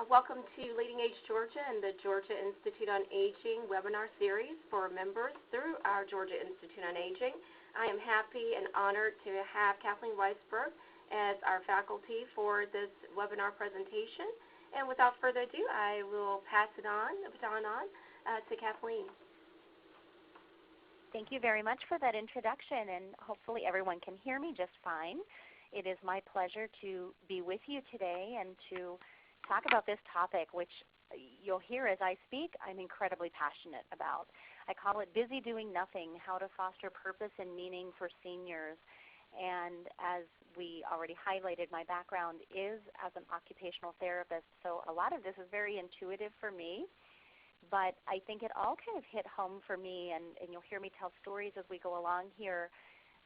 Welcome to Leading Age Georgia and the Georgia Institute on Aging webinar series for members through our Georgia Institute on Aging. I am happy and honored to have Kathleen Weissberg as our faculty for this webinar presentation. And without further ado, I will pass the baton on to Kathleen. Thank you very much for that introduction, and hopefully everyone can hear me just fine. It is my pleasure to be with you today and to talk about this topic, which you'll hear as I speak, I'm incredibly passionate about. I call it Busy Doing Nothing, How to Foster Purpose and Meaning for Seniors. And as we already highlighted, my background is as an occupational therapist, so a lot of this is very intuitive for me. But I think it all kind of hit home for me, and you'll hear me tell stories as we go along here.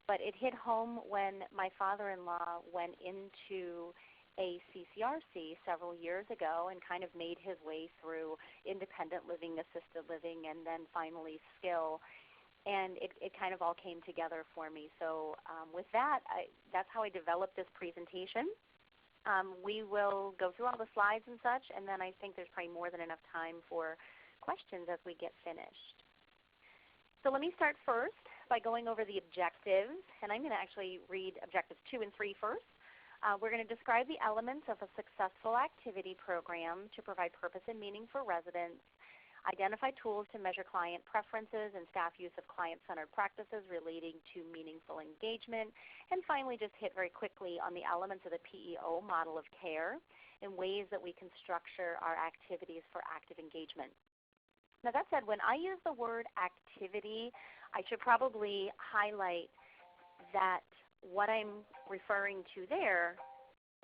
But it hit home when my father-in-law went into a CCRC several years ago and kind of made his way through independent living, assisted living, and then finally skill. And it kind of all came together for me. So with that, that's how I developed this presentation. We will go through all the slides and such, and then I think there's probably more than enough time for questions as we get finished. So let me start first by going over the objectives, and I'm going to actually read objectives 2 and 3 first. We're going to describe the elements of a successful activity program to provide purpose and meaning for residents, identify tools to measure client preferences and staff use of client-centered practices relating to meaningful engagement, and finally just hit very quickly on the elements of the PEO model of care and ways that we can structure our activities for active engagement. Now that said, when I use the word activity, I should probably highlight that what I'm referring to there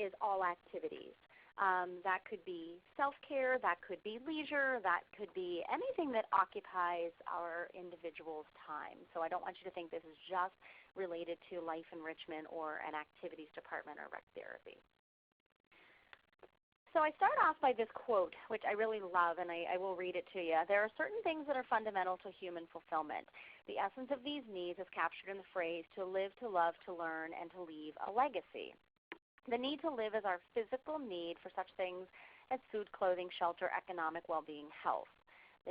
is all activities. That could be self-care, that could be leisure, that could be anything that occupies our individual's time. So I don't want you to think this is just related to life enrichment or an activities department or rec therapy. So I start off by this quote, which I really love, and I will read it to you. There are certain things that are fundamental to human fulfillment. The essence of these needs is captured in the phrase, to live, to love, to learn, and to leave a legacy. The need to live is our physical need for such things as food, clothing, shelter, economic well-being, health.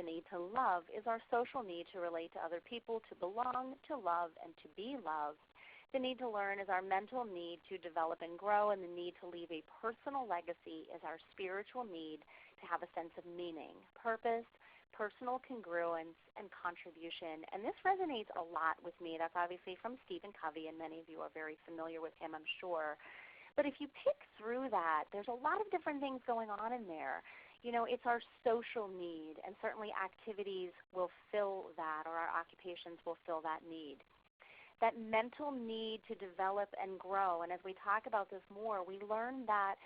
The need to love is our social need to relate to other people, to belong, to love, and to be loved. The need to learn is our mental need to develop and grow, and the need to leave a personal legacy is our spiritual need to have a sense of meaning, purpose, personal congruence, and contribution. And this resonates a lot with me. That's obviously from Stephen Covey, and many of you are very familiar with him, I'm sure. But if you pick through that, there's a lot of different things going on in there. You know, it's our social need, and certainly activities will fill that, or our occupations will fill that need. That mental need to develop and grow. And as we talk about this more, we learn that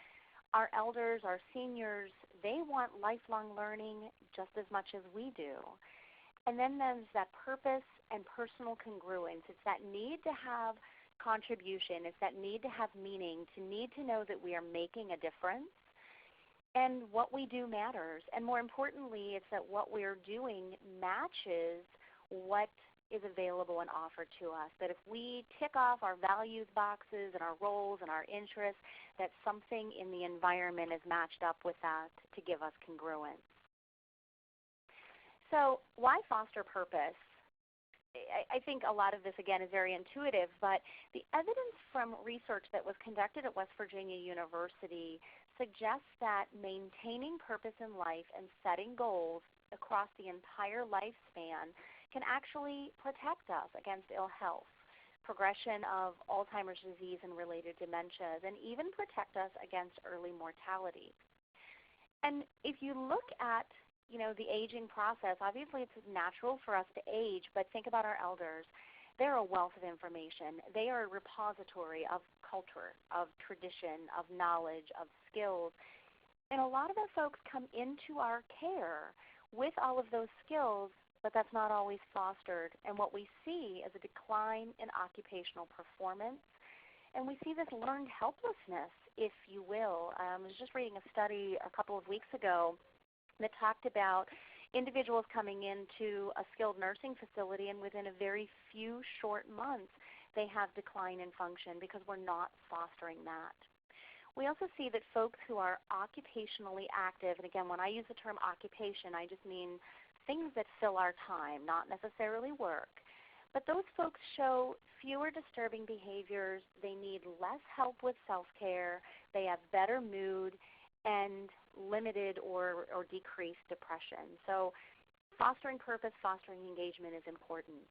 our elders, our seniors, they want lifelong learning just as much as we do. And then there's that purpose and personal congruence. It's that need to have contribution. It's that need to have meaning, to need to know that we are making a difference and what we do matters. And more importantly, it's that what we're doing matches what is available and offered to us, that if we tick off our values boxes and our roles and our interests, that something in the environment is matched up with that to give us congruence. So why foster purpose? I think a lot of this, again, is very intuitive, but the evidence from research that was conducted at West Virginia University suggests that maintaining purpose in life and setting goals across the entire lifespan can actually protect us against ill health, progression of Alzheimer's disease and related dementias, and even protect us against early mortality. And if you look at, the aging process, obviously it's natural for us to age, but think about our elders. They're a wealth of information. They are a repository of culture, of tradition, of knowledge, of skills. And a lot of our folks come into our care with all of those skills, but that's not always fostered. And what we see is a decline in occupational performance. And we see this learned helplessness, if you will. I was just reading a study a couple of weeks ago that talked about individuals coming into a skilled nursing facility, and within a very few short months, they have decline in function because we're not fostering that. We also see that folks who are occupationally active, and again, when I use the term occupation, I just mean things that fill our time, not necessarily work. But those folks show fewer disturbing behaviors. They need less help with self-care. They have better mood and limited or decreased depression. So fostering purpose, fostering engagement is important.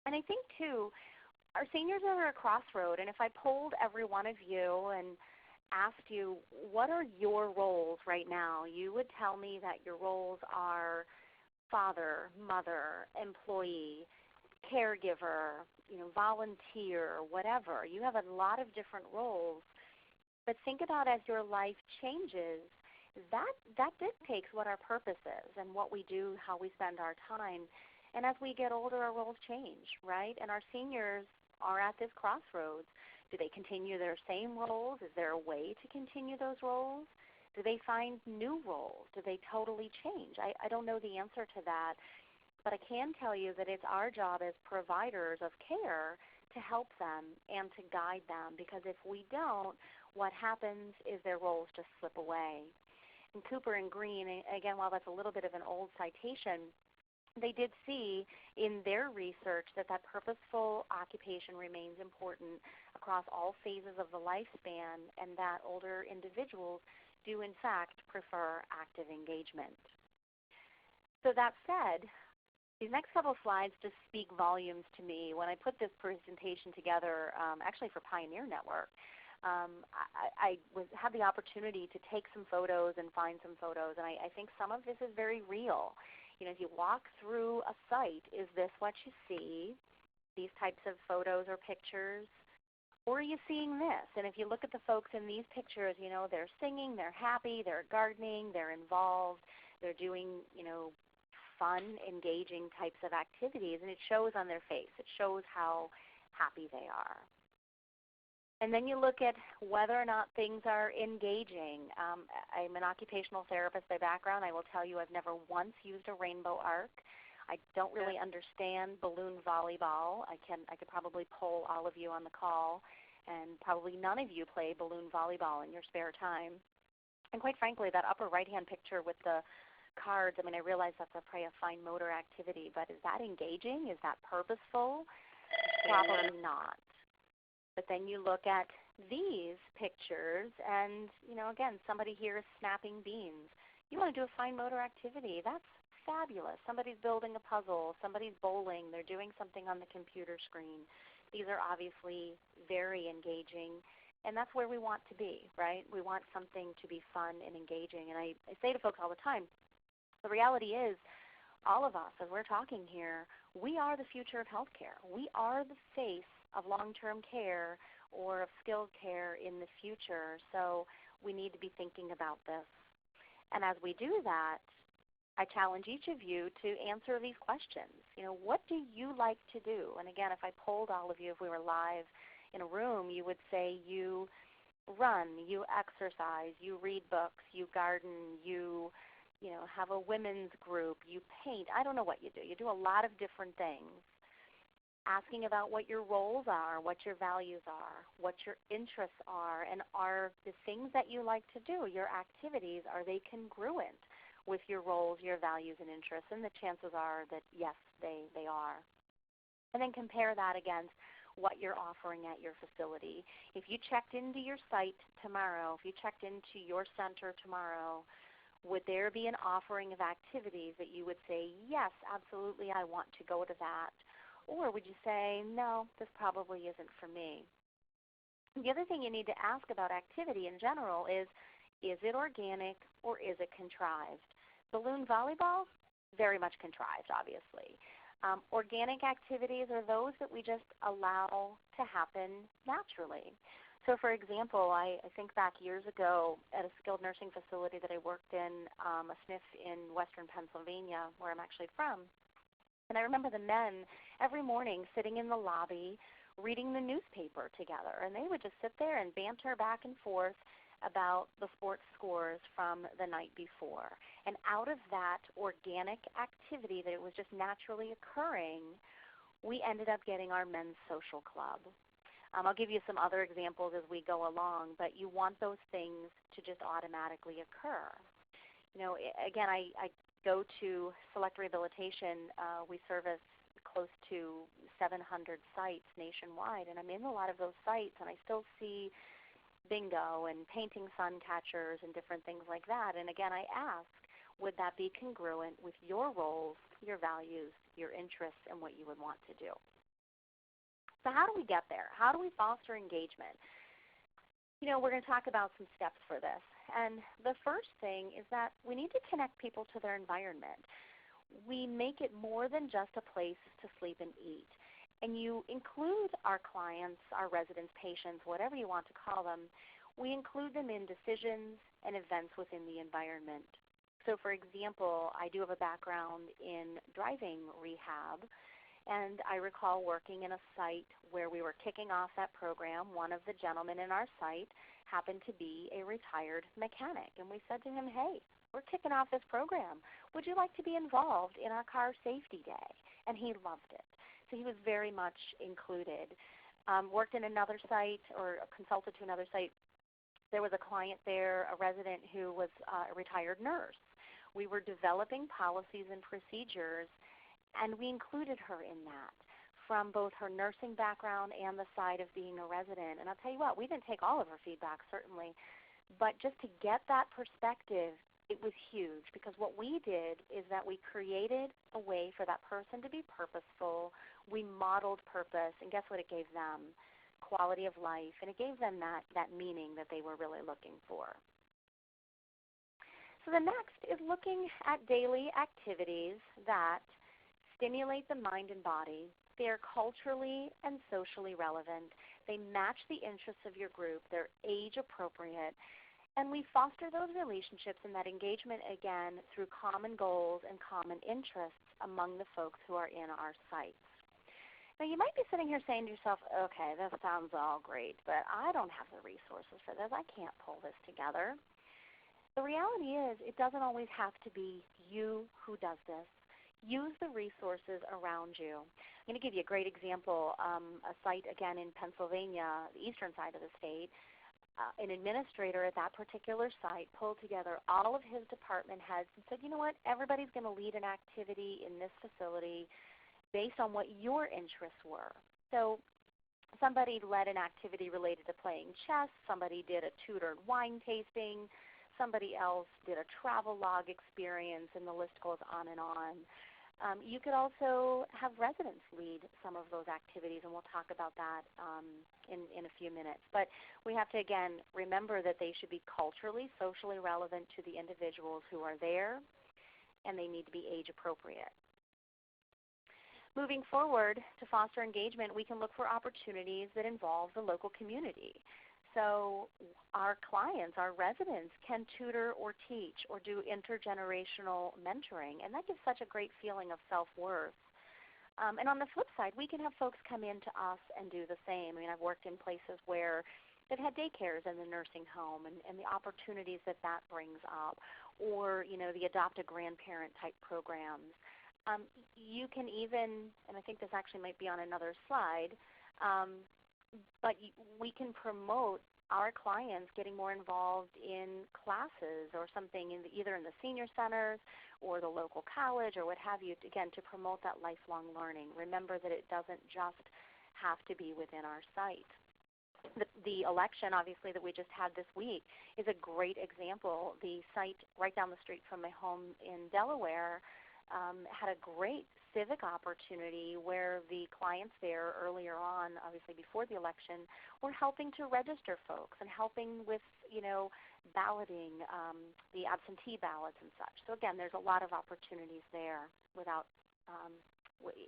And I think, too, our seniors are at a crossroad, and if I polled every one of you and asked you, what are your roles right now, you would tell me that your roles are father, mother, employee, caregiver, volunteer, whatever. You have a lot of different roles. But think about as your life changes, that dictates what our purpose is and what we do, how we spend our time. And as we get older, our roles change, right? And our seniors are at this crossroads. Do they continue their same roles? Is there a way to continue those roles? Do they find new roles? Do they totally change? I don't know the answer to that, but I can tell you that it's our job as providers of care to help them and to guide them, because if we don't, what happens is their roles just slip away. And Cooper and Green, again, while that's a little bit of an old citation, they did see in their research that purposeful occupation remains important across all phases of the lifespan, and that older individuals do, in fact, prefer active engagement. So that said, these next couple slides just speak volumes to me. When I put this presentation together, actually for Pioneer Network, I had the opportunity to take some photos and find some photos, and I think some of this is very real. As you walk through a site, is this what you see, these types of photos or pictures? Or are you seeing this? And if you look at the folks in these pictures, they're singing, they're happy, they're gardening, they're involved, they're doing, fun, engaging types of activities, and it shows on their face. It shows how happy they are. And then you look at whether or not things are engaging. I'm an occupational therapist by background. I will tell you I've never once used a rainbow arc. I don't really understand balloon volleyball. I could probably poll all of you on the call, and probably none of you play balloon volleyball in your spare time. And quite frankly, that upper right-hand picture with the cards, I realize that's probably a fine motor activity, but is that engaging? Is that purposeful? Probably not. But then you look at these pictures, and, again, somebody here is snapping beans. You want to do a fine motor activity. That's fabulous. Somebody's building a puzzle. Somebody's bowling. They're doing something on the computer screen. These are obviously very engaging, and that's where we want to be, right? We want something to be fun and engaging. And I say to folks all the time, the reality is all of us, as we're talking here, we are the future of healthcare. We are the face of long-term care or of skilled care in the future. So we need to be thinking about this. And as we do that, I challenge each of you to answer these questions. What do you like to do? And again, if I polled all of you, if we were live in a room, you would say you run, you exercise, you read books, you garden, you have a women's group, you paint. I don't know what you do. You do a lot of different things. Asking about what your roles are, what your values are, what your interests are, and are the things that you like to do, your activities, are they congruent with your roles, your values, and interests? And the chances are that, yes, they are. And then compare that against what you're offering at your facility. If you checked into your site tomorrow, if you checked into your center tomorrow, would there be an offering of activities that you would say, yes, absolutely, I want to go to that? Or would you say, no, this probably isn't for me? The other thing you need to ask about activity in general is it organic or is it contrived? Balloon volleyball, very much contrived, obviously. Organic activities are those that we just allow to happen naturally. So, for example, I think back years ago at a skilled nursing facility that I worked in, a SNF in western Pennsylvania, where I'm actually from. And I remember the men every morning sitting in the lobby reading the newspaper together. And they would just sit there and banter back and forth about the sports scores from the night before. And out of that organic activity that it was just naturally occurring, we ended up getting our men's social club. I'll give you some other examples as we go along, but you want those things to just automatically occur. Again, I go to Select Rehabilitation. We service close to 700 sites nationwide, and I'm in a lot of those sites, and I still see bingo and painting sun catchers and different things like that. And again, I ask, would that be congruent with your roles, your values, your interests, and what you would want to do? So how do we get there? How do we foster engagement? We're going to talk about some steps for this. And the first thing is that we need to connect people to their environment. We make it more than just a place to sleep and eat. And you include our clients, our residents, patients, whatever you want to call them, we include them in decisions and events within the environment. So for example, I do have a background in driving rehab, and I recall working in a site where we were kicking off that program. One of the gentlemen in our site happened to be a retired mechanic, and we said to him, hey, we're kicking off this program. Would you like to be involved in our car safety day? And he loved it. So he was very much included. Worked in another site or consulted to another site. There was a client there, a resident who was a retired nurse. We were developing policies and procedures, and we included her in that from both her nursing background and the side of being a resident. And I'll tell you what, we didn't take all of her feedback, certainly, but just to get that perspective, it was huge, because what we did is that we created a way for that person to be purposeful. We modeled purpose, and guess what it gave them? Quality of life, and it gave them that meaning that they were really looking for. So the next is looking at daily activities that stimulate the mind and body. They are culturally and socially relevant. They match the interests of your group. They're age appropriate. And we foster those relationships and that engagement, again, through common goals and common interests among the folks who are in our sites. Now, you might be sitting here saying to yourself, okay, that sounds all great, but I don't have the resources for this. I can't pull this together. The reality is it doesn't always have to be you who does this. Use the resources around you. I'm going to give you a great example. A site, again, in Pennsylvania, the eastern side of the state, an administrator at that particular site pulled together all of his department heads and said, you know what, everybody's going to lead an activity in this facility based on what your interests were. So somebody led an activity related to playing chess, somebody did a tutored wine tasting, somebody else did a travel log experience, and the list goes on and on. You could also have residents lead some of those activities, and we'll talk about that in a few minutes. But we have to, again, remember that they should be culturally, socially relevant to the individuals who are there, and they need to be age appropriate. Moving forward to foster engagement, we can look for opportunities that involve the local community. So our clients, our residents, can tutor or teach or do intergenerational mentoring, and that gives such a great feeling of self-worth. And on the flip side, we can have folks come in to us and do the same. I mean, I've worked in places where they've had daycares in the nursing home and the opportunities that that brings up, or, the adopt a grandparent type programs. You can even, and I think this actually might be on another slide, but we can promote our clients getting more involved in classes or something either in the senior centers or the local college or what have you, again, to promote that lifelong learning. Remember that it doesn't just have to be within our site. The election, obviously, that we just had this week is a great example. The site right down the street from my home in Delaware had a great civic opportunity where the clients there earlier on, obviously before the election, were helping to register folks and helping with, balloting, the absentee ballots and such. So again, there's a lot of opportunities there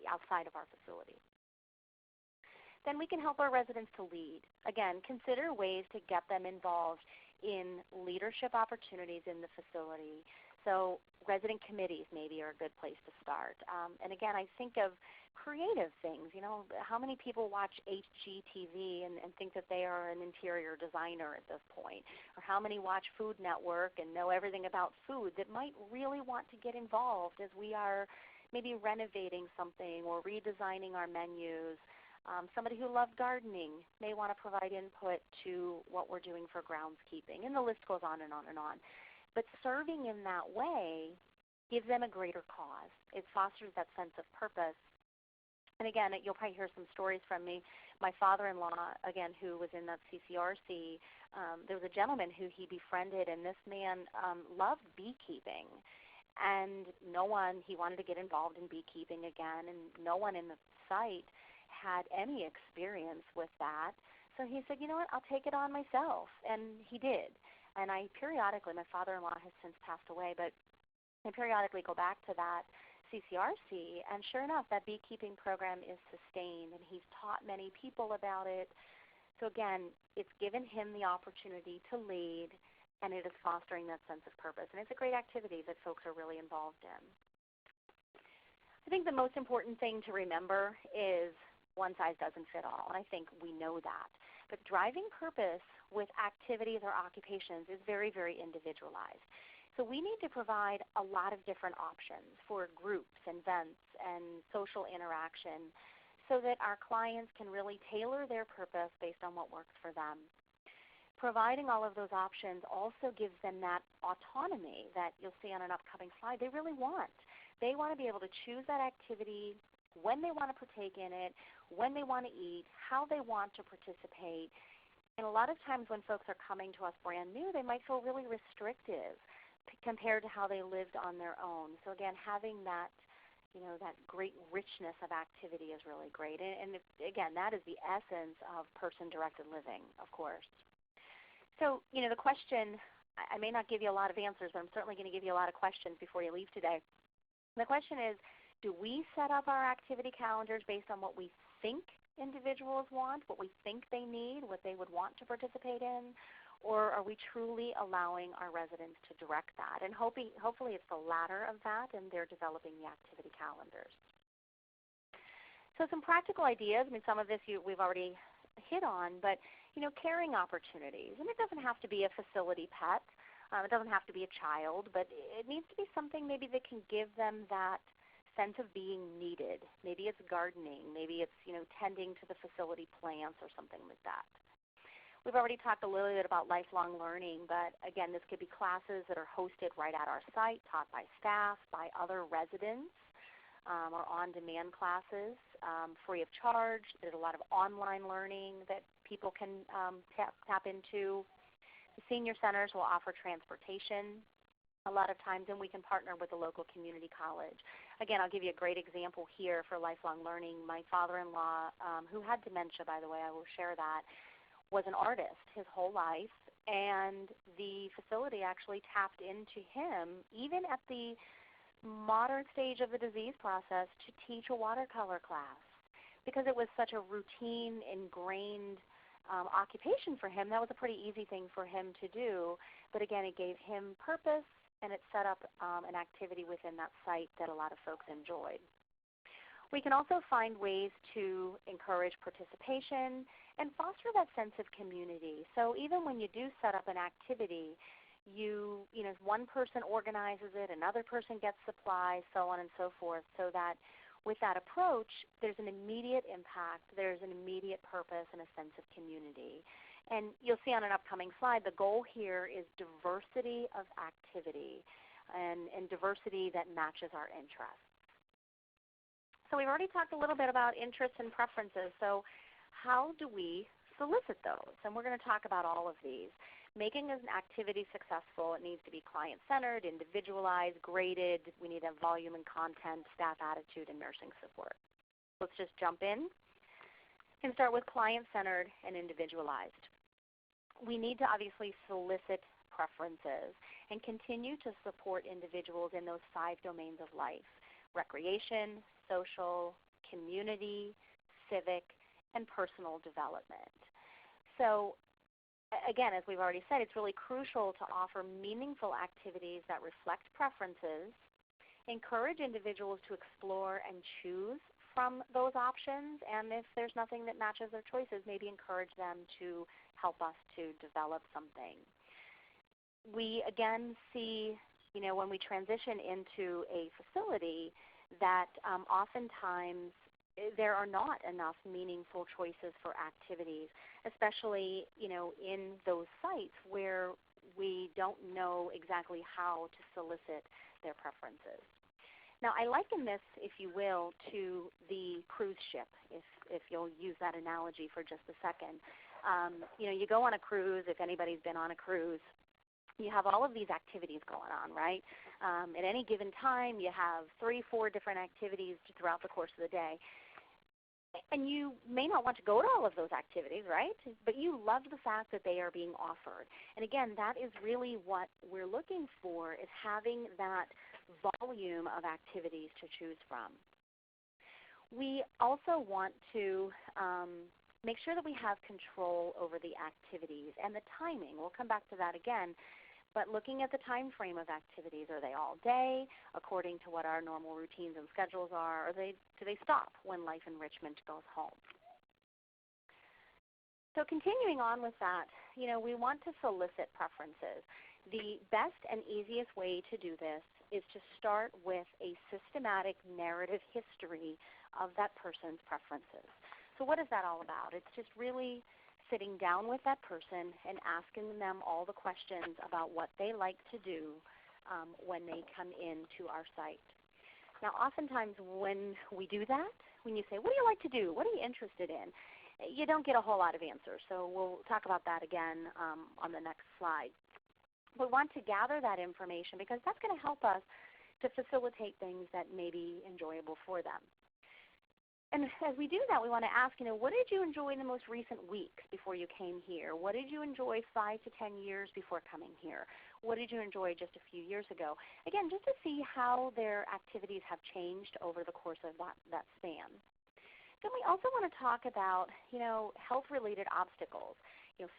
outside of our facility. Then we can help our residents to lead. Again, consider ways to get them involved in leadership opportunities in the facility. So resident committees maybe are a good place to start. And again, I think of creative things. How many people watch HGTV and think that they are an interior designer at this point? Or how many watch Food Network and know everything about food that might really want to get involved as we are maybe renovating something or redesigning our menus? Somebody who loved gardening may want to provide input to what we're doing for groundskeeping, and the list goes on and on and on. But serving in that way gives them a greater cause. It fosters that sense of purpose. And again, you'll probably hear some stories from me. My father-in-law, again, who was in that CCRC, there was a gentleman who he befriended, and this man loved beekeeping. And he wanted to get involved in beekeeping again, and no one in the site had any experience with that. So he said, you know what, I'll take it on myself. And he did. And I periodically, my father-in-law has since passed away, but I periodically go back to that CCRC, and sure enough, that beekeeping program is sustained, and he's taught many people about it. So again, it's given him the opportunity to lead, and it is fostering that sense of purpose. And it's a great activity that folks are really involved in. I think the most important thing to remember is one size doesn't fit all, and I think we know that. But driving purpose with activities or occupations is very, very individualized. So we need to provide a lot of different options for groups and events and social interaction so that our clients can really tailor their purpose based on what works for them. Providing all of those options also gives them that autonomy that you'll see on an upcoming slide they really want. They want to be able to choose that activity, when they want to partake in it, when they want to eat, how they want to participate. And a lot of times when folks are coming to us brand new, they might feel really restrictive compared to how they lived on their own. So again, having that, that great richness of activity is really great. And again, that is the essence of person-directed living, of course. So, the question, I may not give you a lot of answers, but I'm certainly going to give you a lot of questions before you leave today. The question is, do we set up our activity calendars based on what we think individuals want, what we think they need, what they would want to participate in? Or are we truly allowing our residents to direct that? And hopefully it's the latter of that, and they're developing the activity calendars. So some practical ideas. Some of this we've already hit on, but caring opportunities. And it doesn't have to be a facility pet. It doesn't have to be a child, but it needs to be something maybe that can give them that sense of being needed. Maybe it's gardening. Maybe it's tending to the facility plants or something like that. We've already talked a little bit about lifelong learning, but again, this could be classes that are hosted right at our site, taught by staff, by other residents, or on-demand classes, free of charge. There's a lot of online learning that people can tap into. The senior centers will offer transportation a lot of times, and we can partner with a local community college. Again, I'll give you a great example here for lifelong learning. My father-in-law, who had dementia, by the way, I will share that, was an artist his whole life, and the facility actually tapped into him, even at the modern stage of the disease process, to teach a watercolor class. Because it was such a routine, ingrained occupation for him, that was a pretty easy thing for him to do. But again, it gave him purpose, and it set up an activity within that site that a lot of folks enjoyed. We can also find ways to encourage participation and foster that sense of community. So even when you do set up an activity, one person organizes it, another person gets supplies, so on and so forth, so that with that approach, there's an immediate impact, there's an immediate purpose, and a sense of community. And you'll see on an upcoming slide, the goal here is diversity of activity and diversity that matches our interests. So we've already talked a little bit about interests and preferences. So how do we solicit those? And we're going to talk about all of these. Making an activity successful, it needs to be client-centered, individualized, graded. We need to have volume and content, staff attitude, and nursing support. Let's just jump in and start with client-centered and individualized. We need to obviously solicit preferences and continue to support individuals in those 5 domains of life: recreation, social, community, civic, and personal development. So again, as we've already said, it's really crucial to offer meaningful activities that reflect preferences, encourage individuals to explore and choose from those options, and if there's nothing that matches their choices, maybe encourage them to help us to develop something. We again see, when we transition into a facility, that oftentimes there are not enough meaningful choices for activities, especially, in those sites where we don't know exactly how to solicit their preferences. Now, I liken this, if you will, to the cruise ship, if you'll use that analogy for just a second. You go on a cruise, if anybody's been on a cruise, you have all of these activities going on, right? At any given time, you have 3-4 different activities throughout the course of the day. And you may not want to go to all of those activities, right? But you love the fact that they are being offered. And again, that is really what we're looking for, is having that volume of activities to choose from. We also want to make sure that we have control over the activities and the timing. We'll come back to that again. But looking at the time frame of activities, are they all day, according to what our normal routines and schedules are, or do they stop when life enrichment goes home? So continuing on with that, we want to solicit preferences. The best and easiest way to do this is to start with a systematic narrative history of that person's preferences. So what is that all about? It's just really sitting down with that person and asking them all the questions about what they like to do when they come into our site. Now, oftentimes when we do that, when you say, what do you like to do? What are you interested in? You don't get a whole lot of answers. So we'll talk about that again on the next slide. We want to gather that information because that's going to help us to facilitate things that may be enjoyable for them. And as we do that, we want to ask, what did you enjoy in the most recent week before you came here? What did you enjoy 5 to 10 years before coming here? What did you enjoy just a few years ago? Again, just to see how their activities have changed over the course of that span. Then we also want to talk about, health-related obstacles.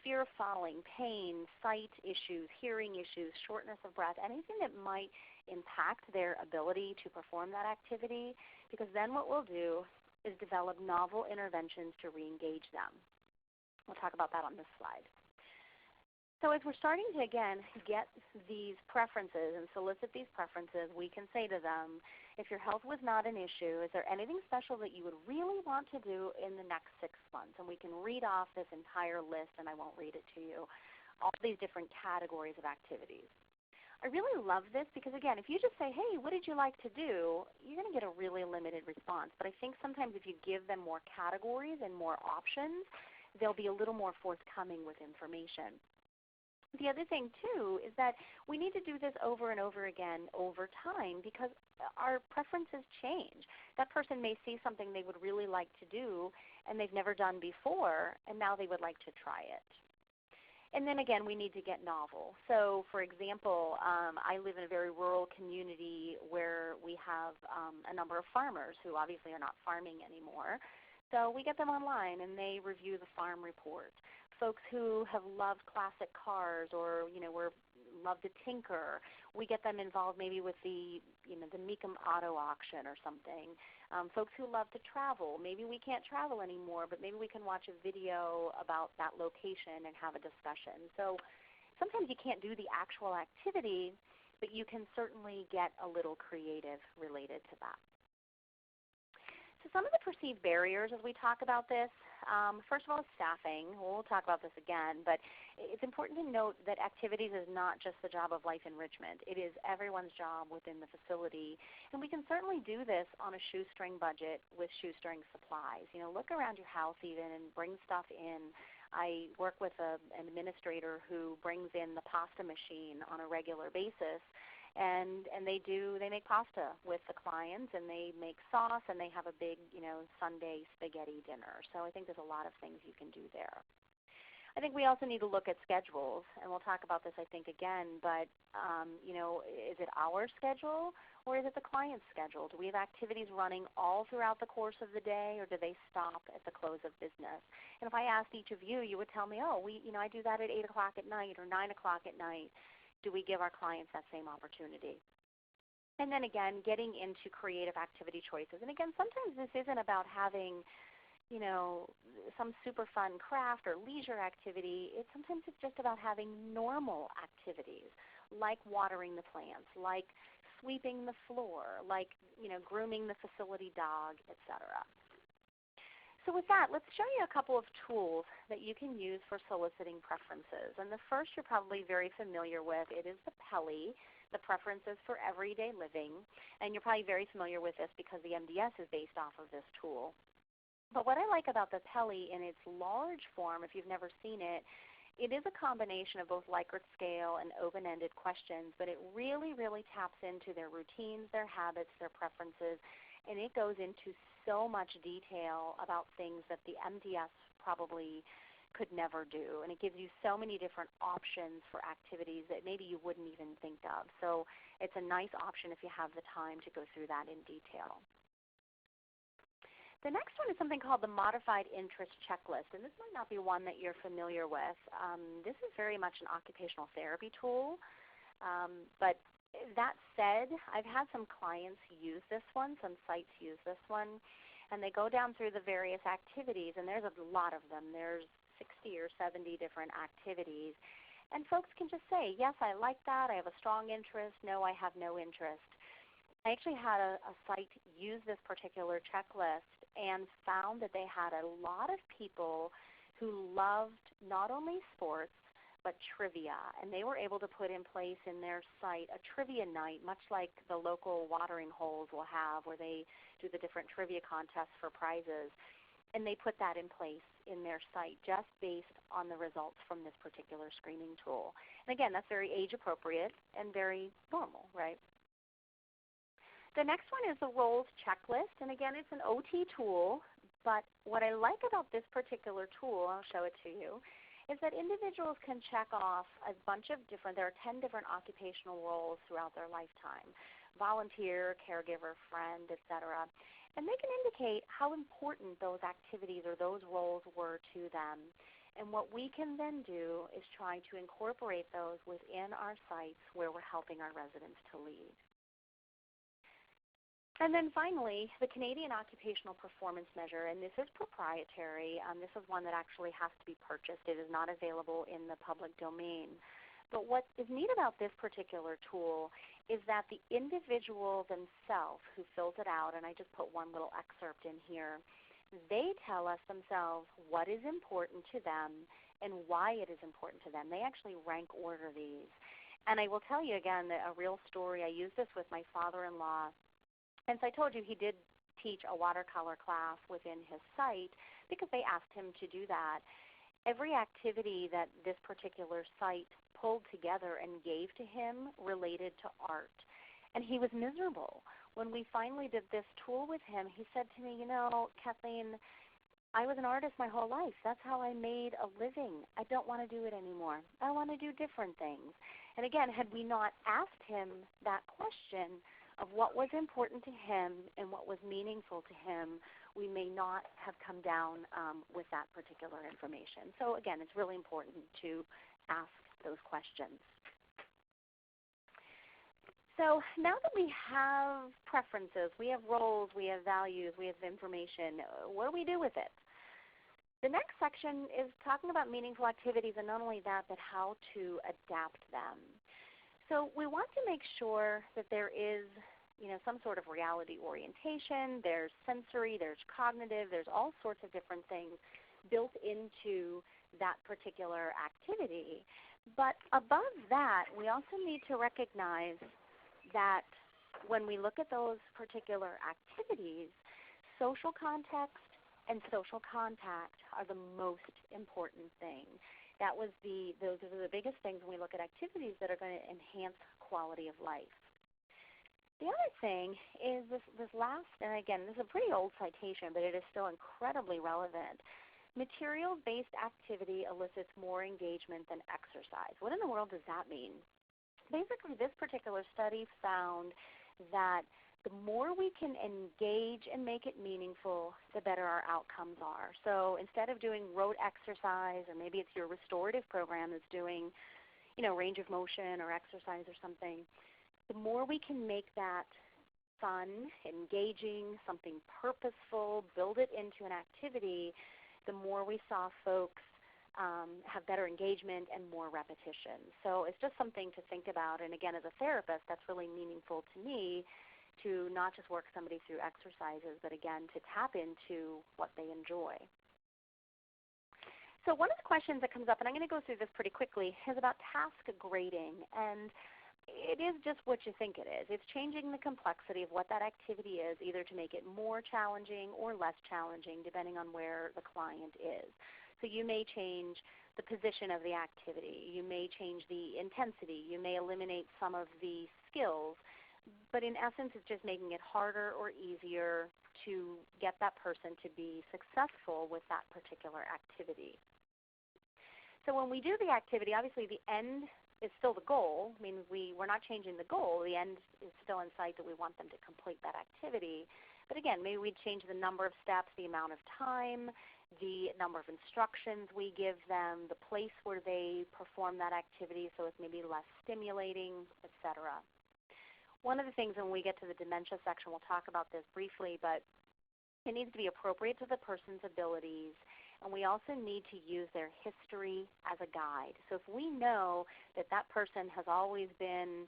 Fear of falling, pain, sight issues, hearing issues, shortness of breath, anything that might impact their ability to perform that activity, because then what we'll do is develop novel interventions to re-engage them. We'll talk about that on this slide. So as we're starting to, again, get these preferences and solicit these preferences, we can say to them, if your health was not an issue, is there anything special that you would really want to do in the next 6 months? And we can read off this entire list, and I won't read it to you, all these different categories of activities. I really love this because, again, if you just say, hey, what did you like to do, you're going to get a really limited response. But I think sometimes if you give them more categories and more options, they'll be a little more forthcoming with information. The other thing, too, is that we need to do this over and over again over time because our preferences change. That person may see something they would really like to do and they've never done before, and now they would like to try it. And then again, we need to get novel. So for example, I live in a very rural community where we have a number of farmers who obviously are not farming anymore. So we get them online and they review the farm report. Folks who have loved classic cars or, love to tinker, we get them involved maybe with the Meekum Auto Auction or something. Folks who love to travel, maybe we can't travel anymore, but maybe we can watch a video about that location and have a discussion. So sometimes you can't do the actual activity, but you can certainly get a little creative related to that. So some of the perceived barriers as we talk about this, first of all, is staffing. We'll talk about this again, but it's important to note that activities is not just the job of life enrichment. It is everyone's job within the facility, and we can certainly do this on a shoestring budget with shoestring supplies. Look around your house even and bring stuff in. I work with an administrator who brings in the pasta machine on a regular basis. And they make pasta with the clients, and they make sauce, and they have a big, Sunday spaghetti dinner. So I think there's a lot of things you can do there. I think we also need to look at schedules, and we'll talk about this, I think, again. But, is it our schedule or is it the client's schedule? Do we have activities running all throughout the course of the day, or do they stop at the close of business? And if I asked each of you, you would tell me, I do that at 8 o'clock at night or 9 o'clock at night. Do we give our clients that same opportunity? And then again, getting into creative activity choices. And again, sometimes this isn't about having, some super fun craft or leisure activity. Sometimes it's just about having normal activities, like watering the plants, like sweeping the floor, like, grooming the facility dog, etc. So with that, let's show you a couple of tools that you can use for soliciting preferences. And the first you're probably very familiar with. It is the PELI, the Preferences for Everyday Living. And you're probably very familiar with this because the MDS is based off of this tool. But what I like about the PELI in its large form, if you've never seen it, it is a combination of both Likert scale and open-ended questions, but it really, really taps into their routines, their habits, their preferences, and it goes into so much detail about things that the MDS probably could never do. And it gives you so many different options for activities that maybe you wouldn't even think of. So it's a nice option if you have the time to go through that in detail. The next one is something called the Modified Interest Checklist, and this might not be one that you're familiar with. This is very much an occupational therapy tool, but that said, I've had some clients use this one, some sites use this one, and they go down through the various activities, and there's a lot of them. There's 60 or 70 different activities, and folks can just say, yes, I like that, I have a strong interest, no, I have no interest. I actually had a site use this particular checklist and found that they had a lot of people who loved not only sports, but trivia. And they were able to put in place in their site a trivia night, much like the local watering holes will have where they do the different trivia contests for prizes. And they put that in place in their site just based on the results from this particular screening tool. And again, that's very age appropriate and very normal, right? The next one is the roles checklist. And again, it's an OT tool, but what I like about this particular tool, I'll show it to you, is that individuals can check off a bunch of different, there are 10 different occupational roles throughout their lifetime, volunteer, caregiver, friend, etc. And they can indicate how important those activities or those roles were to them. And what we can then do is try to incorporate those within our sites where we're helping our residents to lead. And then finally, the Canadian Occupational Performance Measure, and this is proprietary. This is one that actually has to be purchased. It is not available in the public domain. But what is neat about this particular tool is that the individual themselves who fills it out, and I just put one little excerpt in here, they tell us themselves what is important to them and why it is important to them. They actually rank order these. And I will tell you again that a real story. I used this with my father-in-law. And so I told you he did teach a watercolor class within his site because they asked him to do that. Every activity that this particular site pulled together and gave to him related to art. And he was miserable. When we finally did this tool with him, he said to me, you know, Kathleen, I was an artist my whole life. That's how I made a living. I don't want to do it anymore. I want to do different things. And again, had we not asked him that question of what was important to him and what was meaningful to him, we may not have come down with that particular information. So again, it's really important to ask those questions. So now that we have preferences, we have roles, we have values, we have information, what do we do with it? The next section is talking about meaningful activities, and not only that, but how to adapt them. So we want to make sure that there is, some sort of reality orientation. There's sensory, there's cognitive, there's all sorts of different things built into that particular activity. But above that, we also need to recognize that when we look at those particular activities, social context and social contact are the most important thing. Those are the biggest things when we look at activities that are going to enhance quality of life. The other thing is this last, and again, this is a pretty old citation, but it is still incredibly relevant. Materials-based activity elicits more engagement than exercise. What in the world does that mean? Basically, this particular study found that the more we can engage and make it meaningful, the better our outcomes are. So instead of doing rote exercise, or maybe it's your restorative program that's doing, range of motion or exercise or something, the more we can make that fun, engaging, something purposeful, build it into an activity, the more we saw folks have better engagement and more repetition. So it's just something to think about. And again, as a therapist, that's really meaningful to me to not just work somebody through exercises, but again, to tap into what they enjoy. So one of the questions that comes up, and I'm going to go through this pretty quickly, is about task grading. And it is just what you think it is. It's changing the complexity of what that activity is, either to make it more challenging or less challenging, depending on where the client is. So you may change the position of the activity. You may change the intensity. You may eliminate some of the skills. But in essence, it's just making it harder or easier to get that person to be successful with that particular activity. So when we do the activity, obviously the end is still the goal. I mean, we're not changing the goal. The end is still in sight that we want them to complete that activity. But again, maybe we'd change the number of steps, the amount of time, the number of instructions we give them, the place where they perform that activity so it's maybe less stimulating, etc. One of the things when we get to the dementia section, we'll talk about this briefly, but it needs to be appropriate to the person's abilities. And we also need to use their history as a guide. So if we know that that person has always been,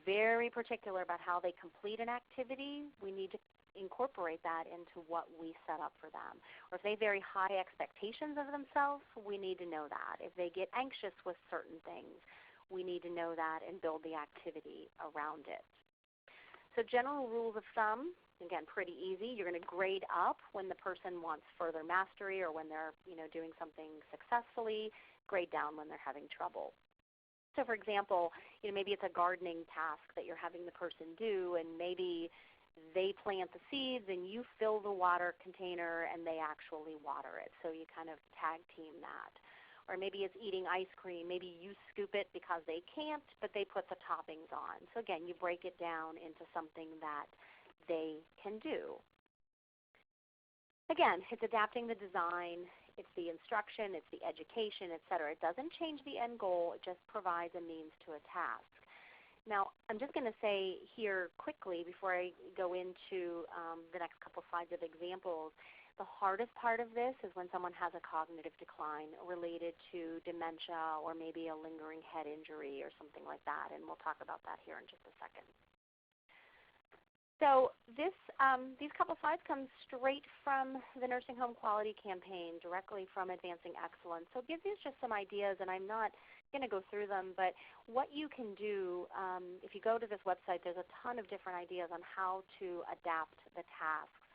very particular about how they complete an activity, we need to incorporate that into what we set up for them. Or if they have very high expectations of themselves, we need to know that. If they get anxious with certain things, we need to know that and build the activity around it. So general rules of thumb, again, pretty easy. You're going to grade up when the person wants further mastery or when they're doing something successfully, grade down when they're having trouble. So for example, maybe it's a gardening task that you're having the person do, and maybe they plant the seeds and you fill the water container and they actually water it. So you kind of tag team that. Or maybe it's eating ice cream. Maybe you scoop it because they can't, but they put the toppings on. So again, you break it down into something that they can do. Again, it's adapting the design, it's the instruction, it's the education, etc. It doesn't change the end goal, it just provides a means to a task. Now, I'm just going to say here quickly before I go into the next couple slides of examples, the hardest part of this is when someone has a cognitive decline related to dementia or maybe a lingering head injury or something like that, and we'll talk about that here in just a second. So these couple slides come straight from the Nursing Home Quality Campaign, directly from Advancing Excellence. So it gives you just some ideas, and I'm not going to go through them, but what you can do, if you go to this website, there's a ton of different ideas on how to adapt the tasks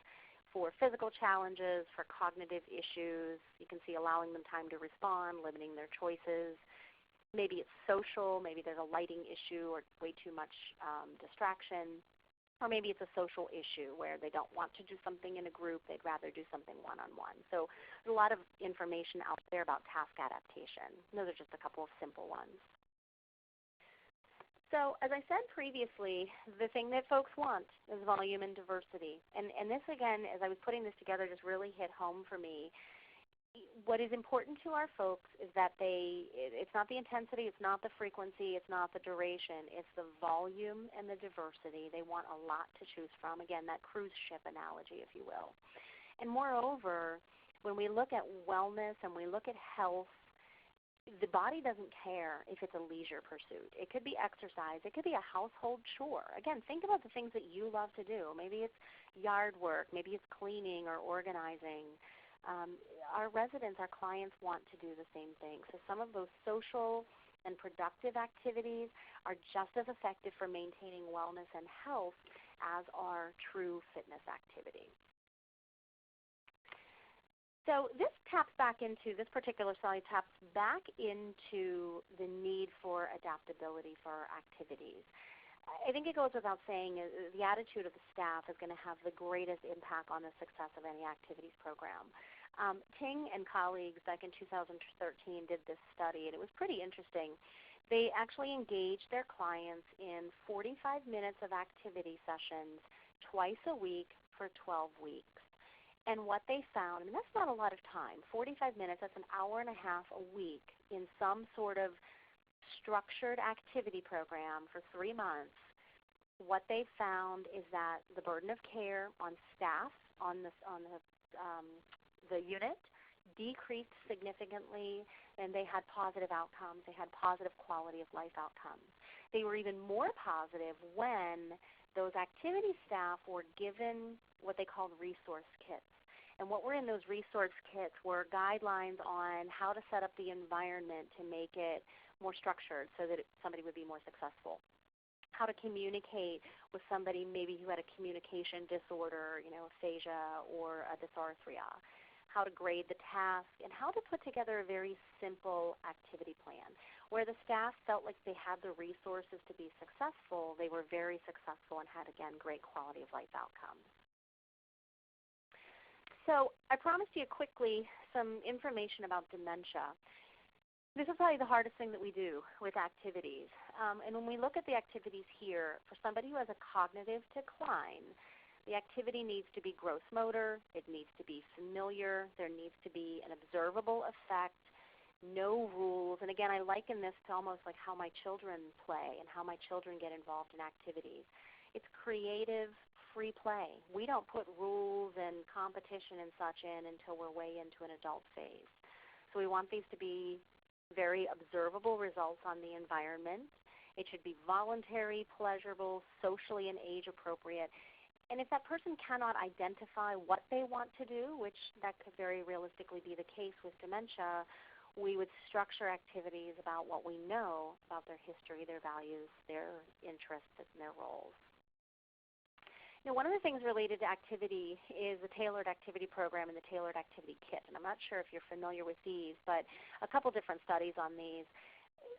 for physical challenges, for cognitive issues. You can see allowing them time to respond, limiting their choices. Maybe it's social, maybe there's a lighting issue or way too much distraction. Or maybe it's a social issue where they don't want to do something in a group, they'd rather do something one-on-one. So there's a lot of information out there about task adaptation. Those are just a couple of simple ones. So as I said previously, the thing that folks want is volume and diversity. And this, again, as I was putting this together, just really hit home for me. What is important to our folks is that it's not the intensity, it's not the frequency, it's not the duration, it's the volume and the diversity. They want a lot to choose from. Again, that cruise ship analogy, if you will. And moreover, when we look at wellness and we look at health, the body doesn't care if it's a leisure pursuit. It could be exercise. It could be a household chore. Again, think about the things that you love to do. Maybe it's yard work. Maybe it's cleaning or organizing. Our residents, our clients want to do the same thing. So some of those social and productive activities are just as effective for maintaining wellness and health as are true fitness activities. So this particular slide taps back into the need for adaptability for our activities. I think it goes without saying the attitude of the staff is going to have the greatest impact on the success of any activities program. Ting and colleagues back in 2013 did this study, and it was pretty interesting. They actually engaged their clients in 45 minutes of activity sessions twice a week for 12 weeks. And what they found, that's not a lot of time, 45 minutes, that's an hour and a half a week in some sort of structured activity program for 3 months. What they found is that the burden of care on staff on the unit decreased significantly, and they had positive outcomes. They had positive quality of life outcomes. They were even more positive when those activity staff were given what they called resource kits. And what were in those resource kits were guidelines on how to set up the environment to make it more structured so that somebody would be more successful, how to communicate with somebody maybe who had a communication disorder, aphasia or a dysarthria, how to grade the task, and how to put together a very simple activity plan. Where the staff felt like they had the resources to be successful, they were very successful and had, again, great quality of life outcomes. So I promised you quickly some information about dementia. This is probably the hardest thing that we do with activities. And when we look at the activities here, for somebody who has a cognitive decline, the activity needs to be gross motor, it needs to be familiar, there needs to be an observable effect, no rules. And again, I liken this to almost like how my children play and how my children get involved in activities. It's creative, free play. We don't put rules and competition and such in until we're way into an adult phase. So we want these to be very observable results on the environment. It should be voluntary, pleasurable, socially and age appropriate. And if that person cannot identify what they want to do, which that could very realistically be the case with dementia, we would structure activities about what we know about their history, their values, their interests, and their roles. One of the things related to activity is the tailored activity program and the tailored activity kit. And I'm not sure if you're familiar with these, but a couple different studies on these.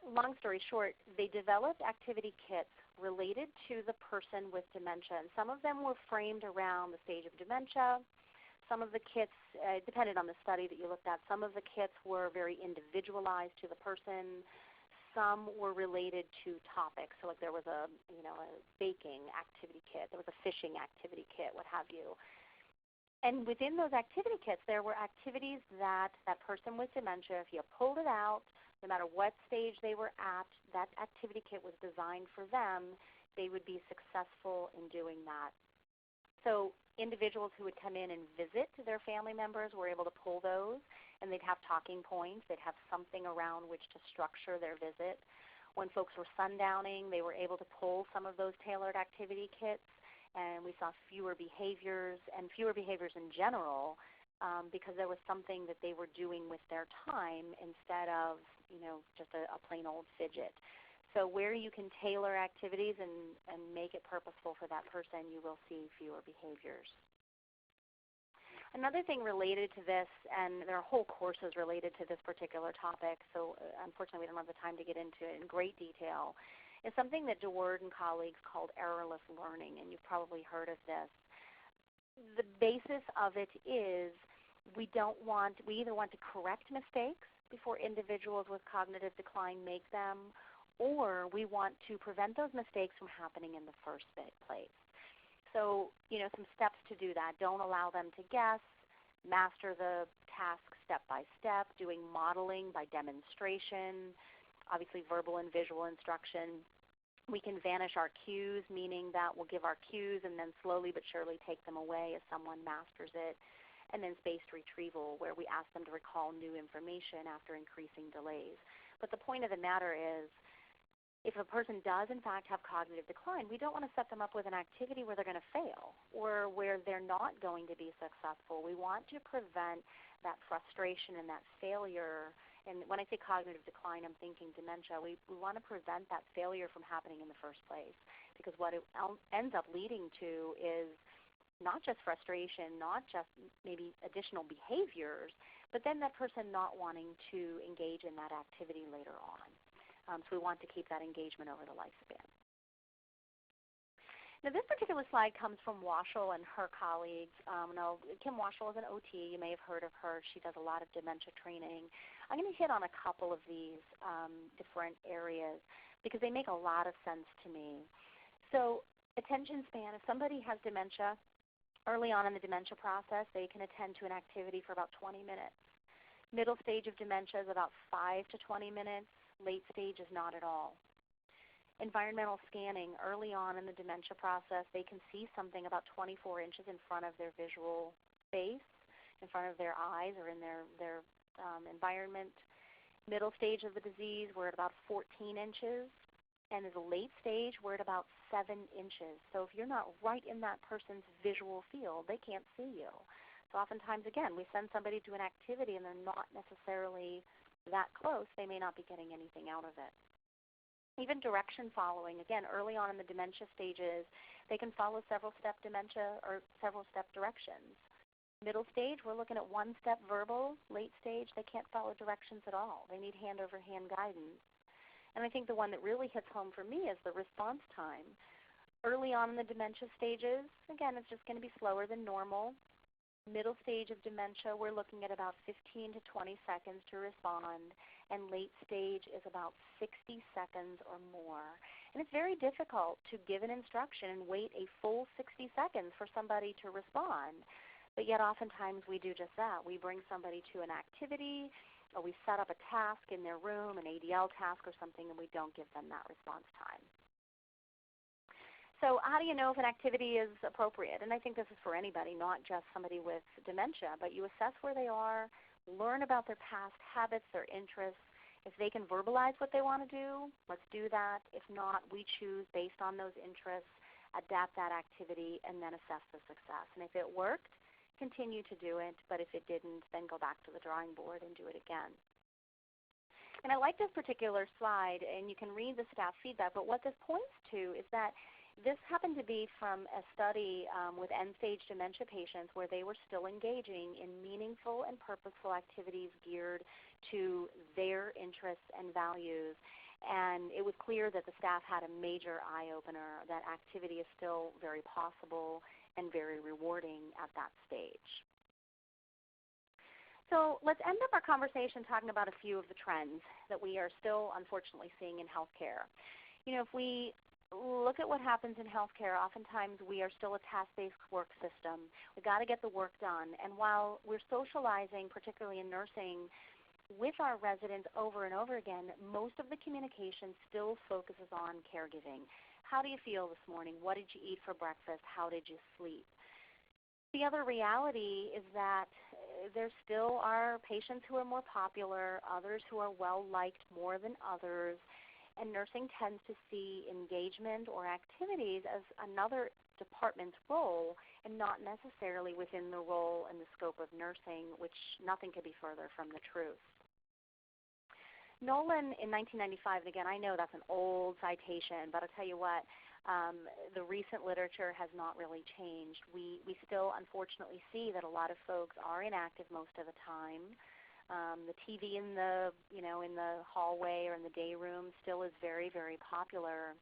Long story short, they developed activity kits related to the person with dementia. And some of them were framed around the stage of dementia. Some of the kits, depended on the study that you looked at, some of the kits were very individualized to the person. Some were related to topics. So like there was a baking activity kit, there was a fishing activity kit, what have you. And within those activity kits, there were activities that that person with dementia, if you pulled it out, no matter what stage they were at, that activity kit was designed for them. They would be successful in doing that. So individuals who would come in and visit their family members were able to pull those, and they'd have talking points. They'd have something around which to structure their visit. When folks were sundowning, they were able to pull some of those tailored activity kits, and we saw fewer behaviors in general because there was something that they were doing with their time instead of just a plain old fidget. So where you can tailor activities and make it purposeful for that person, you will see fewer behaviors. Another thing related to this, and there are whole courses related to this particular topic, so unfortunately we don't have the time to get into it in great detail, is something that DeWard and colleagues called errorless learning, and you've probably heard of this. The basis of it is we either want to correct mistakes before individuals with cognitive decline make them, or we want to prevent those mistakes from happening in the first place. So, some steps to do that. Don't allow them to guess. Master the task step by step, doing modeling by demonstration, obviously verbal and visual instruction. We can vanish our cues, meaning that we'll give our cues and then slowly but surely take them away as someone masters it. And then spaced retrieval, where we ask them to recall new information after increasing delays. But the point of the matter is, if a person does, in fact, have cognitive decline, we don't want to set them up with an activity where they're going to fail or where they're not going to be successful. We want to prevent that frustration and that failure. And when I say cognitive decline, I'm thinking dementia. We want to prevent that failure from happening in the first place, because what it ends up leading to is not just frustration, not just maybe additional behaviors, but then that person not wanting to engage in that activity later on. So we want to keep that engagement over the lifespan. Now, this particular slide comes from Waschel and her colleagues. Kim Waschel is an OT. You may have heard of her. She does a lot of dementia training. I'm going to hit on a couple of these different areas because they make a lot of sense to me. So attention span, if somebody has dementia, early on in the dementia process, they can attend to an activity for about 20 minutes. Middle stage of dementia is about 5 to 20 minutes. Late stage is not at all. Environmental scanning, early on in the dementia process, they can see something about 24 inches in front of their visual space, in front of their eyes or in their environment. Middle stage of the disease, we're at about 14 inches. And as a late stage, we're at about 7 inches. So if you're not right in that person's visual field, they can't see you. So oftentimes, again, we send somebody to an activity and they're not necessarily that close. They may not be getting anything out of it. Even direction following, again, early on in the dementia stages, they can follow several-step dementia or several-step directions. Middle stage, we're looking at one-step verbal. Late stage, they can't follow directions at all. They need hand-over-hand guidance. And I think the one that really hits home for me is the response time. Early on in the dementia stages, again, it's just going to be slower than normal. Middle stage of dementia, we're looking at about 15 to 20 seconds to respond, and late stage is about 60 seconds or more. And it's very difficult to give an instruction and wait a full 60 seconds for somebody to respond. But yet oftentimes we do just that. We bring somebody to an activity, or we set up a task in their room, an ADL task or something, and we don't give them that response time. So how do you know if an activity is appropriate? And I think this is for anybody, not just somebody with dementia, but you assess where they are, learn about their past habits, their interests. If they can verbalize what they want to do, let's do that. If not, we choose based on those interests, adapt that activity, and then assess the success. And if it worked, continue to do it, but if it didn't, then go back to the drawing board and do it again. And I like this particular slide, and you can read the staff feedback, but what this points to is that this happened to be from a study with end-stage dementia patients where they were still engaging in meaningful and purposeful activities geared to their interests and values. And it was clear that the staff had a major eye-opener, that activity is still very possible and very rewarding at that stage. So let's end up our conversation talking about a few of the trends that we are still unfortunately seeing in healthcare. You know, if we look at what happens in healthcare, oftentimes we are still a task-based work system. We've got to get the work done. And while we're socializing, particularly in nursing, with our residents over and over again, most of the communication still focuses on caregiving. How do you feel this morning? What did you eat for breakfast? How did you sleep? The other reality is that there still are patients who are more popular, others who are well-liked more than others, and nursing tends to see engagement or activities as another department's role and not necessarily within the role and the scope of nursing, which nothing could be further from the truth. Nolan in 1995, and again, I know that's an old citation, but I'll tell you what, the recent literature has not really changed. We still unfortunately see that a lot of folks are inactive most of the time. The TV in the hallway or in the day room still is very, very popular.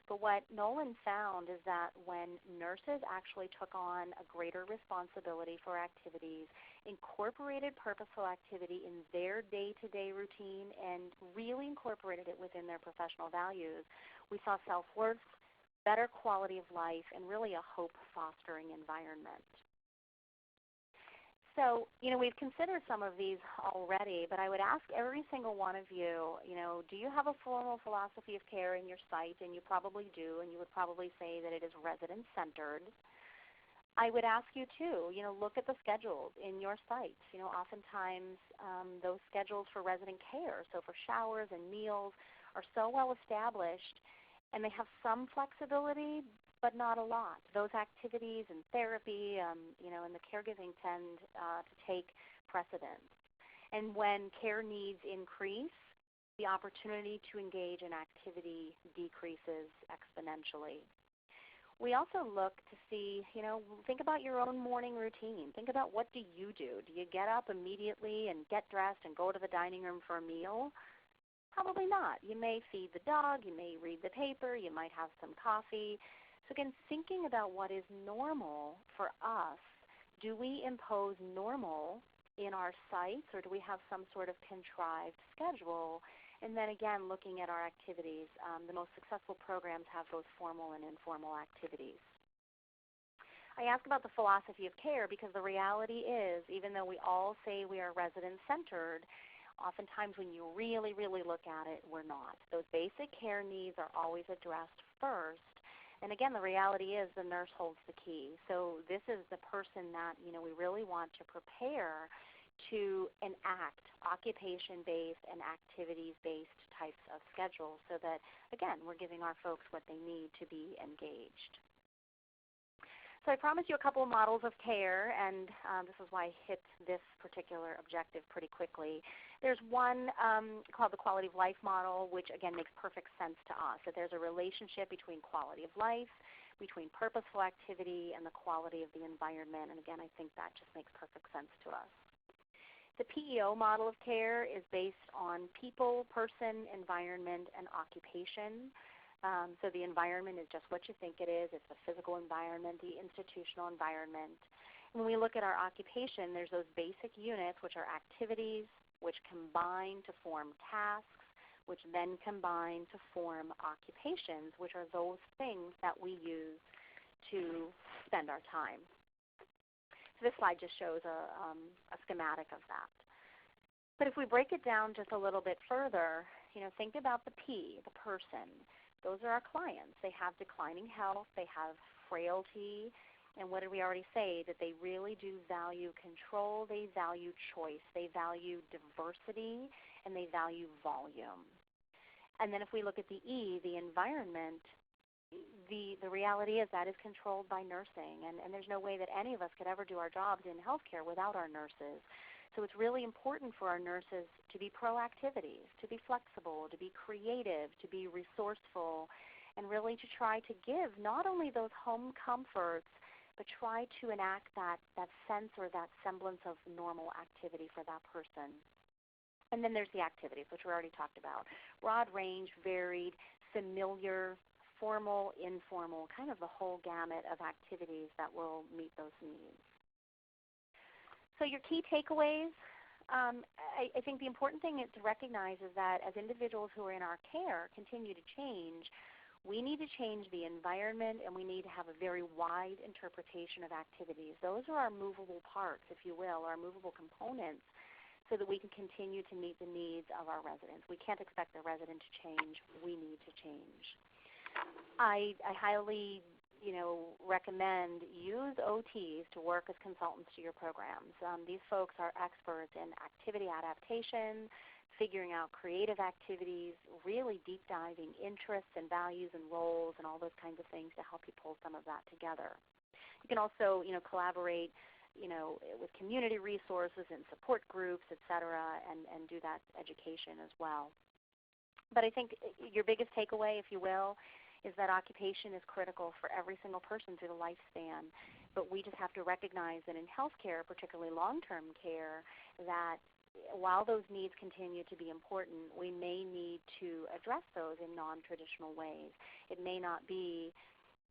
But what Nolan found is that when nurses actually took on a greater responsibility for activities, incorporated purposeful activity in their day-to-day routine, and really incorporated it within their professional values, we saw self-worth, better quality of life, and really a hope-fostering environment. So, we've considered some of these already, but I would ask every single one of you, do you have a formal philosophy of care in your site? And you probably do, and you would probably say that it is resident-centered. I would ask you too, look at the schedules in your site. Oftentimes those schedules for resident care, so for showers and meals, are so well established, and they have some flexibility, but not a lot. Those activities and therapy, and the caregiving tend to take precedence. And when care needs increase, the opportunity to engage in activity decreases exponentially. We also look to see, think about your own morning routine. Think about, what do you do? Do you get up immediately and get dressed and go to the dining room for a meal? Probably not. You may feed the dog, you may read the paper, you might have some coffee. So again, thinking about what is normal for us, do we impose normal in our sites, or do we have some sort of contrived schedule? And then again, looking at our activities. The most successful programs have both formal and informal activities. I ask about the philosophy of care because the reality is, even though we all say we are resident-centered, oftentimes when you really, really look at it, we're not. Those basic care needs are always addressed first. And again, the reality is the nurse holds the key. So this is the person that we really want to prepare to enact occupation-based and activities-based types of schedules so that, again, we're giving our folks what they need to be engaged. So I promised you a couple of models of care, and this is why I hit this particular objective pretty quickly. There's one called the quality of life model, which again makes perfect sense to us, that there's a relationship between quality of life, between purposeful activity, and the quality of the environment. And again, I think that just makes perfect sense to us. The PEO model of care is based on people, person, environment, and occupation. So the environment is just what you think it is. It's the physical environment, the institutional environment. When we look at our occupation, there's those basic units, which are activities, which combine to form tasks, which then combine to form occupations, which are those things that we use to spend our time. So this slide just shows a schematic of that. But if we break it down just a little bit further, think about the P, the person. Those are our clients. They have declining health. They have frailty. And what did we already say? That they really do value control. They value choice. They value diversity. And they value volume. And then if we look at the E, the environment, the reality is that is controlled by nursing. And there's no way that any of us could ever do our jobs in healthcare without our nurses. So it's really important for our nurses to be proactivities, to be flexible, to be creative, to be resourceful, and really to try to give not only those home comforts, but try to enact that sense or that semblance of normal activity for that person. And then there's the activities, which we already talked about. Broad range, varied, familiar, formal, informal, kind of the whole gamut of activities that will meet those needs. So your key takeaways, I think the important thing to recognize is that as individuals who are in our care continue to change, we need to change the environment, and we need to have a very wide interpretation of activities. Those are our movable parts, if you will, our movable components, so that we can continue to meet the needs of our residents. We can't expect the resident to change. We need to change. I highly recommend use OTs to work as consultants to your programs. These folks are experts in activity adaptation, figuring out creative activities, really deep diving interests and values and roles and all those kinds of things to help you pull some of that together. You can also collaborate with community resources and support groups, et cetera, and do that education as well. But I think your biggest takeaway, if you will, is that occupation is critical for every single person through the lifespan. But we just have to recognize that in healthcare, particularly long-term care, that while those needs continue to be important, we may need to address those in non-traditional ways. It may not be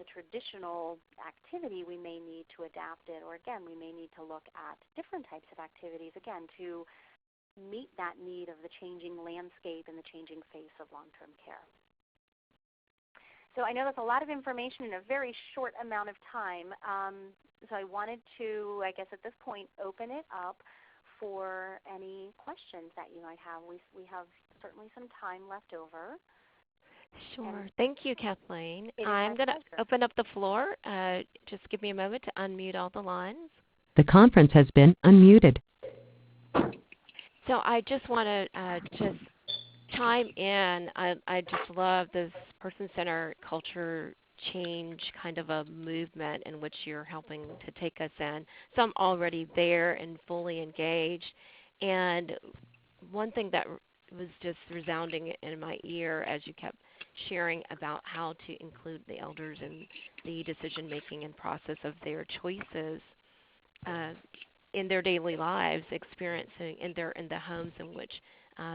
the traditional activity. We may need to adapt it, or again, we may need to look at different types of activities, again, to meet that need of the changing landscape and the changing face of long-term care. So I know that's a lot of information in a very short amount of time. So I wanted to, I guess at this point, open it up for any questions that you might have. We have certainly some time left over. Sure. Thank you, Kathleen. I'm going to open up the floor. Just give me a moment to unmute all the lines. The conference has been unmuted. So I just want to just chime in. I just love this person-centered culture change kind of a movement in which you're helping to take us in. So I'm already there and fully engaged. And one thing that was just resounding in my ear as you kept sharing about how to include the elders in the decision-making and process of their choices in their daily lives, experiencing in the homes in which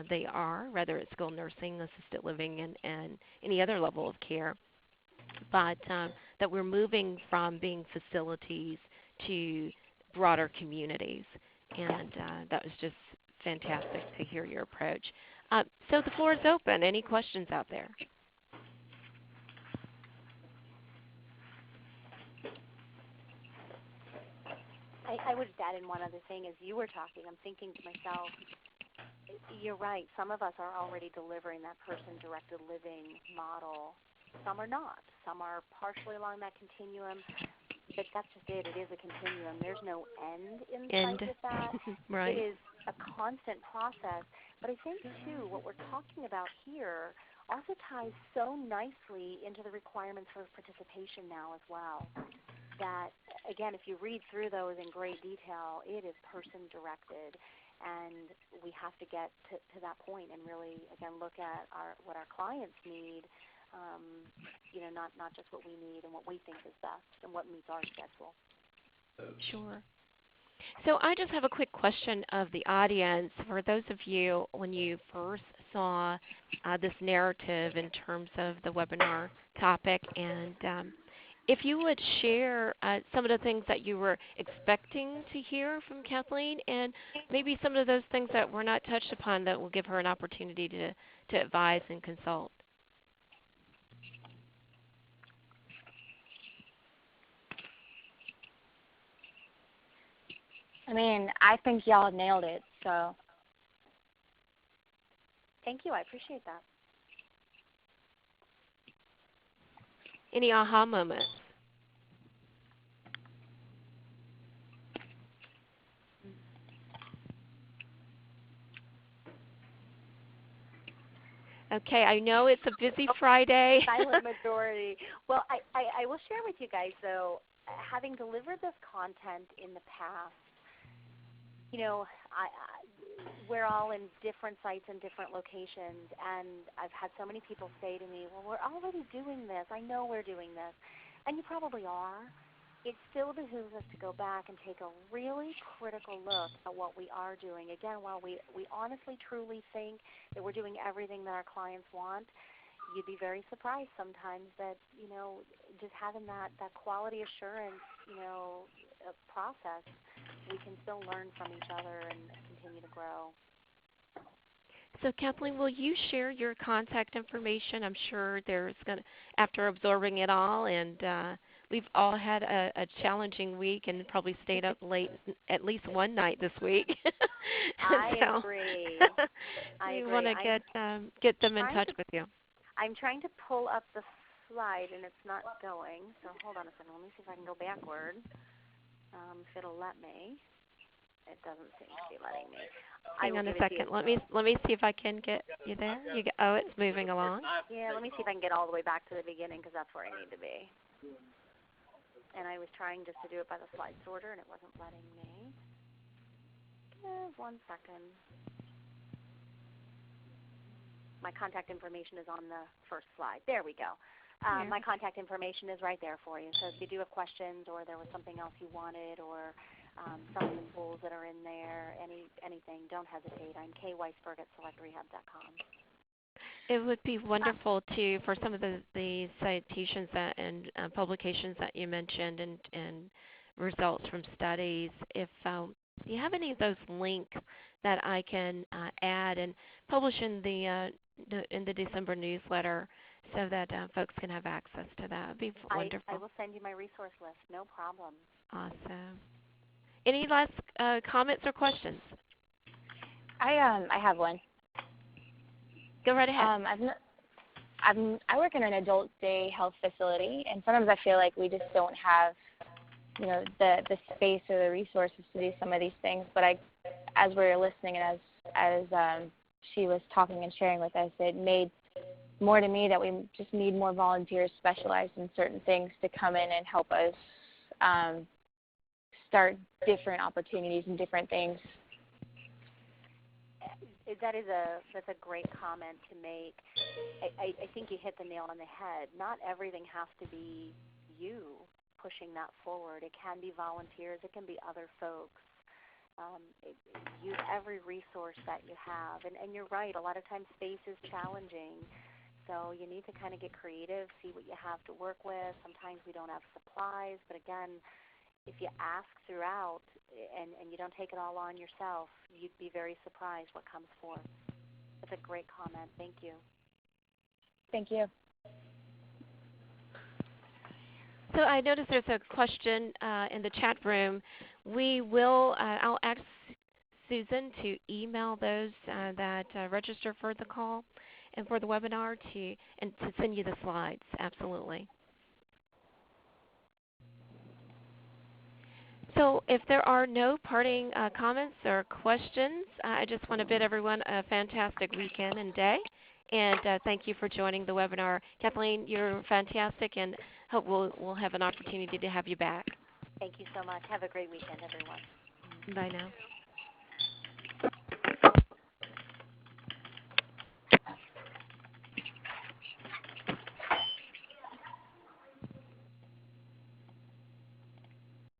they are, whether it's skilled nursing, assisted living, and any other level of care, but that we're moving from being facilities to broader communities. And that was just fantastic to hear your approach. So the floor is open. Any questions out there? I would just add in one other thing. As you were talking, I'm thinking to myself, you're right. Some of us are already delivering that person-directed living model. Some are not. Some are partially along that continuum. but that's just it. It is a continuum. There's no end in And sight with that. right. It is a constant process. But I think, too, what we're talking about here also ties so nicely into the requirements for participation now as well. That, again, if you read through those in great detail, it is person-directed. And we have to get to that point and really, again, look at what our clients need, not just what we need and what we think is best and what meets our schedule. Sure. So I just have a quick question of the audience. For those of you, when you first saw this narrative in terms of the webinar topic, and if you would share some of the things that you were expecting to hear from Kathleen, and maybe some of those things that were not touched upon that will give her an opportunity to advise and consult. I mean, I think y'all nailed it, so. Thank you. I appreciate that. Any aha moments? Okay, I know it's a busy Friday. Silent majority. Well, I will share with you guys, though, having delivered this content in the past, we're all in different sites and different locations, and I've had so many people say to me, well, we're already doing this. I know we're doing this. And you probably are. It still behooves us to go back and take a really critical look at what we are doing. Again, while we honestly, truly think that we're doing everything that our clients want, you'd be very surprised sometimes that, just having that quality assurance, process, we can still learn from each other and continue to grow. So Kathleen, will you share your contact information? I'm sure there's going to, after absorbing it all, and we've all had a challenging week and probably stayed up late at least one night this week. I agree. We want to get them in touch with you. I'm trying to pull up the slide, and it's not going. So hold on a second. Let me see if I can go backward. If it'll let me. It doesn't seem to be letting me. Hang on a second. Let me see if I can get you there. Oh, it's moving along. Yeah, let me see if I can get all the way back to the beginning because that's where I need to be. And I was trying just to do it by the slide sorter, and it wasn't letting me. Give 1 second. My contact information is on the first slide. There we go. My contact information is right there for you. So if you do have questions or there was something else you wanted or some of the tools that are in there, anything, don't hesitate. I'm Weissberg@selectrehab.com. It would be wonderful too for some of the citations and publications that you mentioned and results from studies. If you have any of those links that I can add and publish in the December newsletter, so that folks can have access to that, would be wonderful. I will send you my resource list. No problem. Awesome. Any last comments or questions? I have one. Go right ahead. I work in an adult day health facility, and sometimes I feel like we just don't have, the space or the resources to do some of these things. But as we were listening and as she was talking and sharing with us, it made more to me that we just need more volunteers specialized in certain things to come in and help us start different opportunities and different things. That's a great comment to make. I think you hit the nail on the head. Not everything has to be you pushing that forward. It can be volunteers. It can be other folks. Use every resource that you have. And you're right, a lot of times space is challenging. So you need to kind of get creative, see what you have to work with. Sometimes we don't have supplies. But again, if you ask throughout and you don't take it all on yourself, you'd be very surprised what comes forth. That's a great comment. Thank you. Thank you. So I noticed there's a question in the chat room. I'll ask Susan to email those that register for the call and for the webinar to send you the slides. Absolutely. So if there are no parting comments or questions, I just want to bid everyone a fantastic weekend and day. And thank you for joining the webinar. Kathleen, you're fantastic, and hope we'll have an opportunity to have you back. Thank you so much. Have a great weekend, everyone. Bye now.